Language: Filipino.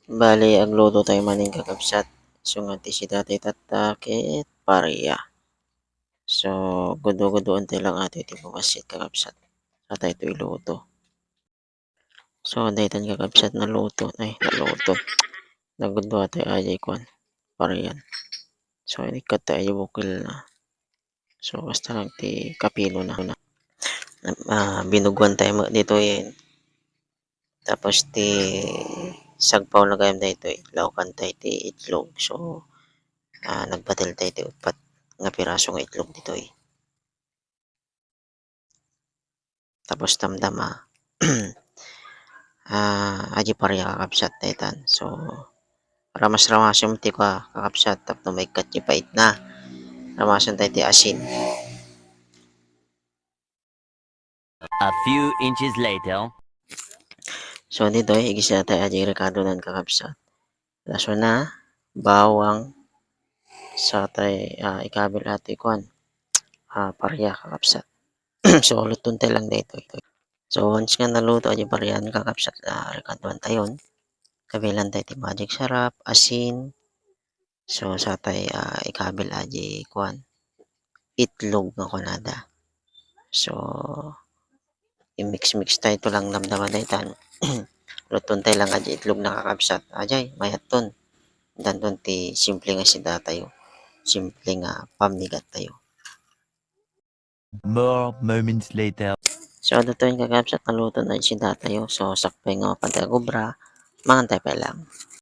Bale agluto tayo maning kakabsat. So nga ti si dati tatakit pareya. So gudo-gudoon tayo lang ato iti bukasit kakabsat. Sa tayo ito iluto. So daytan kakabsat na luto ay naluto. Nagudwa tayo ajay kwan pareyan. So inikat tayo bukil na. So basta lang ti kapilo na. Binugwan tayo dito yun. Tapos ti sagpaw na gayam dito laukan tayo ti itlog. So nagbatil tayo ti upat nga piraso nga itlog dito Tapos tamdama aji pareha kakabsat daytan. So ramas-ramasom ti kakabsat tapno maikkat ti pait na. Ramasan tayo ti asin. A few inches later. So dito igisa tayo aji rekado nan kakabsat. Laso na bawang sa tay ikabil ati kwan pareha kakabsat. So luton tayo lang dito. So once nga naluto aji parehan kakabsat rekaduan tayon. Kabilan tayo ti magic sarap, asin. So sa tay ikabil aji kwan itlog nga kunada. So i-mix-mix tayo ito lang damdaman daytan. Luton tayo lang aji itlog na kakabsat. Ajay mayat ton. Danton ti simple nga sida tayo. Simple nga pamigat tayo. More moments later. So dito yung kakabsat na luto na sida tayo. So sakpay nga pantay gubra. Mangantay pa lang.